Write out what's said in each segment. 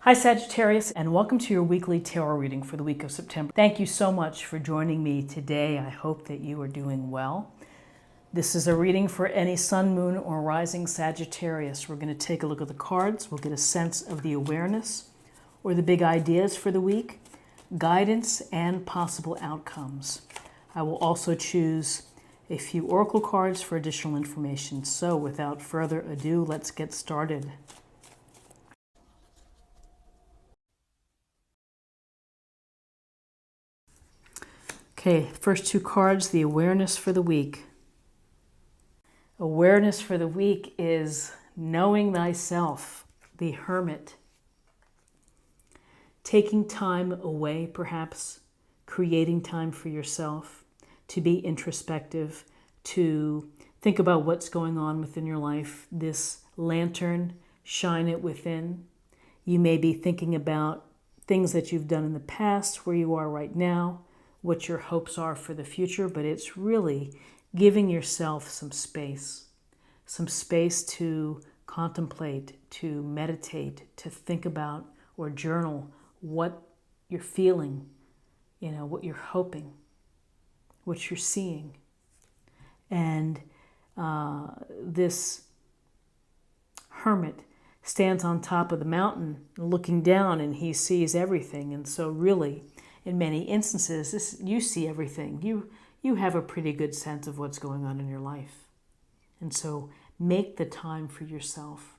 Hi Sagittarius, and welcome to your weekly tarot reading for the week of September. Thank you so much for joining me today. I hope that you are doing well. This is a reading for any sun, moon, or rising Sagittarius. We're going to take a look at the cards. We'll get a sense of the awareness or the big ideas for the week, guidance, and possible outcomes. I will also choose a few oracle cards for additional information. So without further ado, let's get started. Okay, first two cards, the awareness for the week. Awareness for the week is knowing thyself, the hermit. Taking time away, perhaps, creating time for yourself, to be introspective, to think about what's going on within your life. This lantern, shine it within. You may be thinking about things that you've done in the past, where you are right now, what your hopes are for the future, but it's really giving yourself some space to contemplate, to meditate, to think about or journal what you're feeling, what you're hoping, what you're seeing. And this hermit stands on top of the mountain looking down, and he sees everything. And so really, in many instances, you see everything. You have a pretty good sense of what's going on in your life. And so make the time for yourself.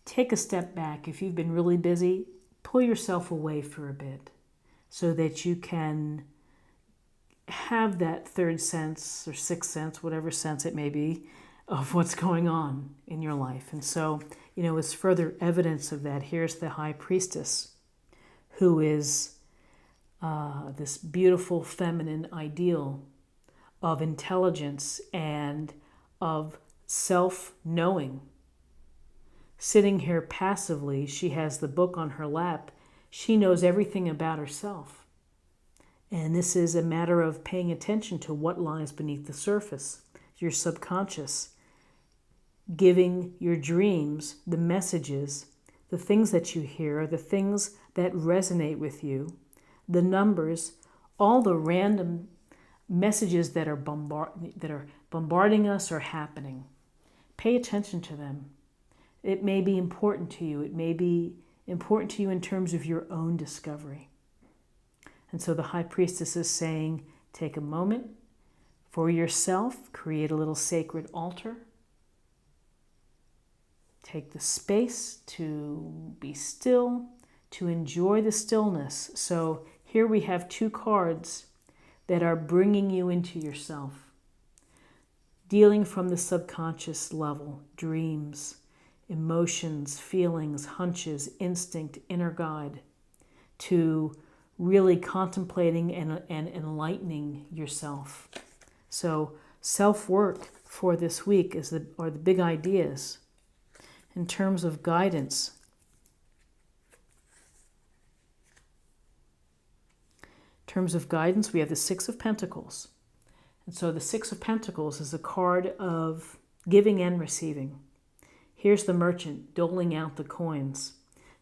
Take a step back. If you've been really busy, pull yourself away for a bit so that you can have that third sense or sixth sense, whatever sense it may be, of what's going on in your life. And so, as further evidence of that, here's the High Priestess, who is this beautiful feminine ideal of intelligence and of self-knowing. Sitting here passively, she has the book on her lap. She knows everything about herself. And this is a matter of paying attention to what lies beneath the surface, your subconscious, giving your dreams the messages, the things that you hear, the things that resonate with you, the numbers, all the random messages that are bombarding us are happening. Pay attention to them. It may be important to you. It may be important to you in terms of your own discovery. And so the High Priestess is saying, take a moment for yourself, create a little sacred altar. Take the space to be still, to enjoy the stillness. So here we have two cards that are bringing you into yourself, dealing from the subconscious level, dreams, emotions, feelings, hunches, instinct, inner guide, to really contemplating and enlightening yourself. So self-work for this week are the big ideas. In terms of guidance, we have the Six of Pentacles. And so the Six of Pentacles is a card of giving and receiving. Here's the merchant doling out the coins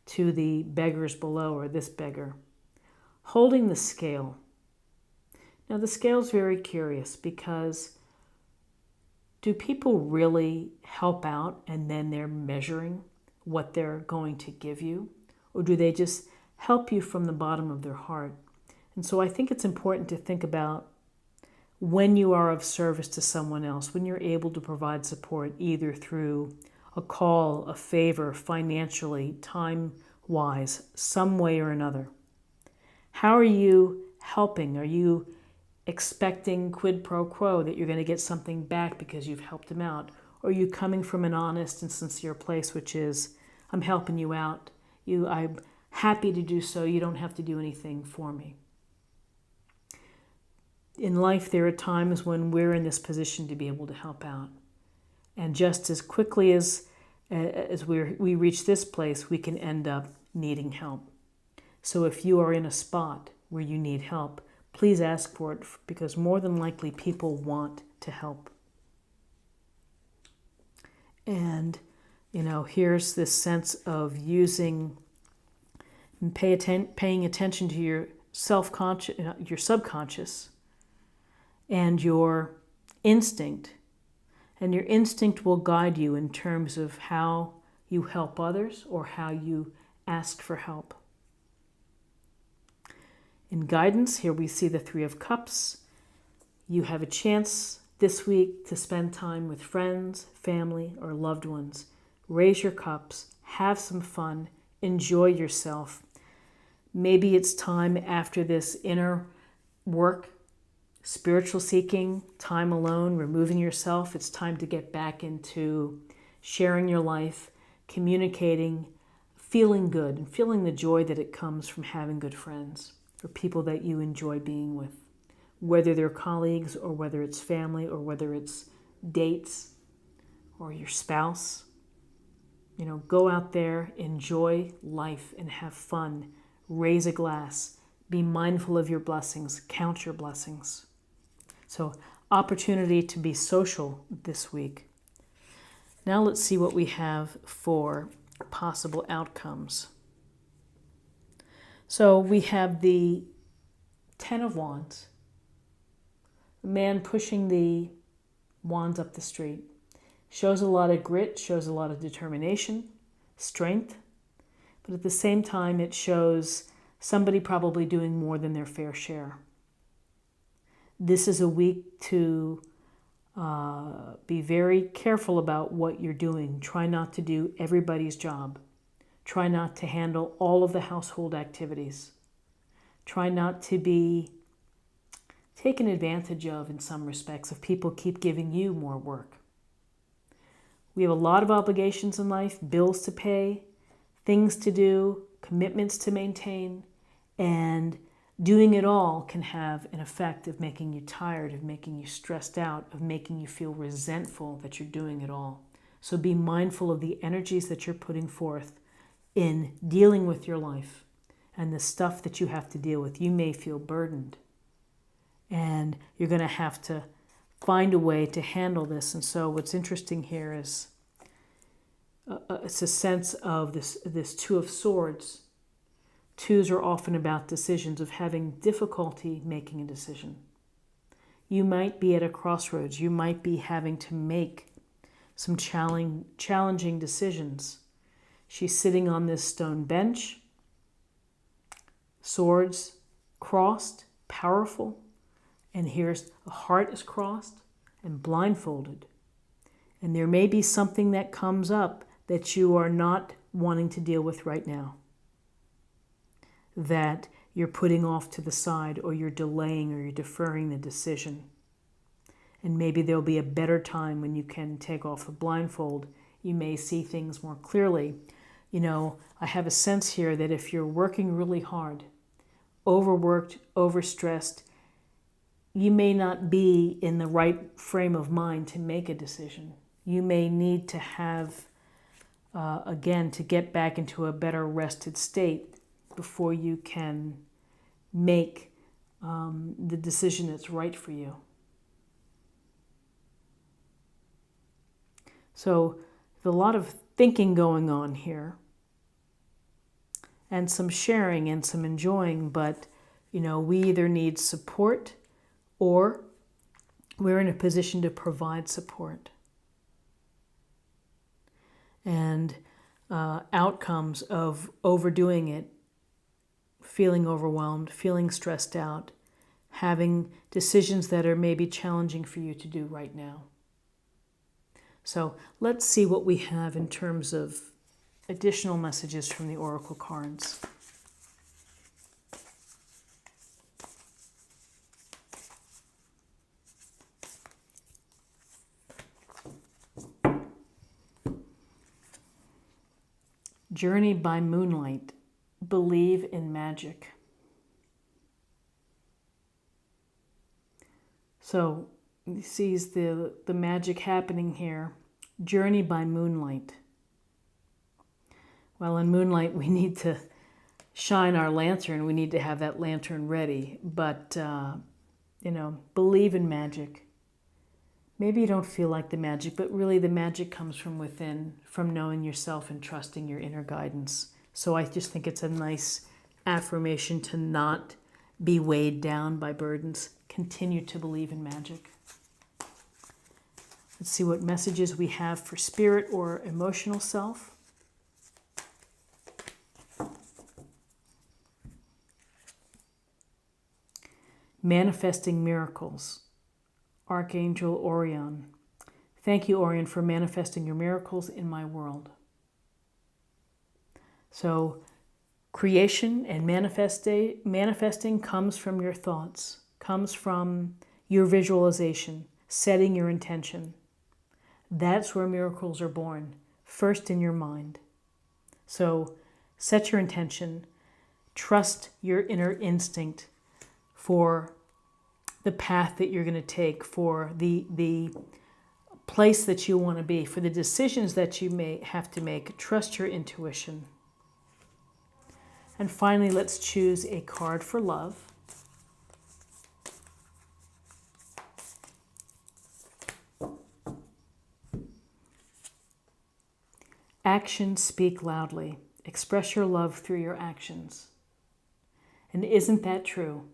to the beggars below, or this beggar, holding the scale. Now the scale's very curious, because do people really help out and then they're measuring what they're going to give you? Or do they just help you from the bottom of their heart? And so I think it's important to think about when you are of service to someone else, when you're able to provide support either through a call, a favor, financially, time-wise, some way or another. How are you helping? Are you expecting quid pro quo, that you're going to get something back because you've helped them out? Or are you coming from an honest and sincere place, which is, I'm helping you out. I'm happy to do so. You don't have to do anything for me. In life, there are times when we're in this position to be able to help out. And just as quickly as we reach this place, we can end up needing help. So if you are in a spot where you need help, please ask for it, because more than likely people want to help. And, here's this sense of using And paying attention to your your subconscious, and your instinct. And your instinct will guide you in terms of how you help others or how you ask for help. In guidance, here we see the Three of Cups. You have a chance this week to spend time with friends, family, or loved ones. Raise your cups, have some fun, enjoy yourself. Maybe it's time after this inner work, spiritual seeking, time alone, removing yourself. It's time to get back into sharing your life, communicating, feeling good, and feeling the joy that it comes from having good friends or people that you enjoy being with, whether they're colleagues or whether it's family or whether it's dates or your spouse. Go out there, enjoy life, and have fun. Raise a glass. Be mindful of your blessings. Count your blessings. So, opportunity to be social this week. Now let's see what we have for possible outcomes. So we have the Ten of Wands. A man pushing the wands up the street. Shows a lot of grit, shows a lot of determination, strength. But at the same time, it shows somebody probably doing more than their fair share. This is a week to be very careful about what you're doing. Try not to do everybody's job. Try not to handle all of the household activities. Try not to be taken advantage of in some respects if people keep giving you more work. We have a lot of obligations in life, bills to pay, things to do, commitments to maintain, and doing it all can have an effect of making you tired, of making you stressed out, of making you feel resentful that you're doing it all. So be mindful of the energies that you're putting forth in dealing with your life and the stuff that you have to deal with. You may feel burdened, and you're going to have to find a way to handle this. And so what's interesting here is it's a sense of this Two of Swords. Twos are often about decisions, of having difficulty making a decision. You might be at a crossroads. You might be having to make some challenging decisions. She's sitting on this stone bench, swords crossed, powerful, and here's a heart is crossed and blindfolded. And there may be something that comes up that you are not wanting to deal with right now, that you're putting off to the side, or you're delaying, or you're deferring the decision. And maybe there'll be a better time when you can take off the blindfold. You may see things more clearly. I have a sense here that if you're working really hard, overworked, overstressed, you may not be in the right frame of mind to make a decision. You may need to have, again, to get back into a better rested state before you can make the decision that's right for you. So there's a lot of thinking going on here, and some sharing and some enjoying, but we either need support or we're in a position to provide support. And outcomes of overdoing it, feeling overwhelmed, feeling stressed out, having decisions that are maybe challenging for you to do right now. So let's see what we have in terms of additional messages from the oracle cards. Journey by moonlight. Believe in magic. So he sees the magic happening here. Journey by moonlight. Well, in moonlight, we need to shine our lantern. We need to have that lantern ready. But, believe in magic. Maybe you don't feel like the magic, but really the magic comes from within, from knowing yourself and trusting your inner guidance. So I just think it's a nice affirmation to not be weighed down by burdens. Continue to believe in magic. Let's see what messages we have for spirit or emotional self. Manifesting miracles. Archangel Orion. Thank you, Orion, for manifesting your miracles in my world. So, creation and manifesting comes from your thoughts, comes from your visualization, setting your intention. That's where miracles are born, first in your mind. So, set your intention, trust your inner instinct for the path that you're going to take, for the place that you want to be, for the decisions that you may have to make. Trust your intuition. And finally, let's choose a card for love. Actions speak loudly. Express your love through your actions. And isn't that true?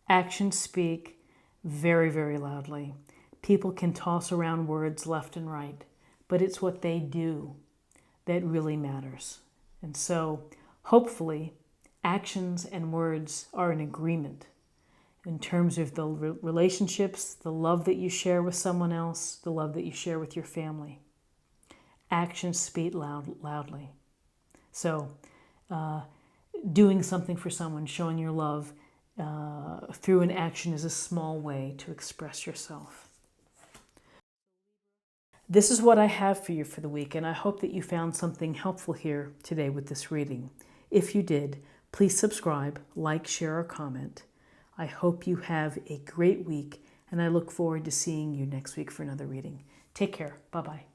Actions speak very, very loudly. People can toss around words left and right, but it's what they do that really matters. And so, hopefully, actions and words are in agreement in terms of the relationships, the love that you share with someone else, the love that you share with your family. Actions speak loudly. So, doing something for someone, showing your love through an action is a small way to express yourself. This is what I have for you for the week, and I hope that you found something helpful here today with this reading. If you did, please subscribe, like, share, or comment. I hope you have a great week, and I look forward to seeing you next week for another reading. Take care. Bye-bye.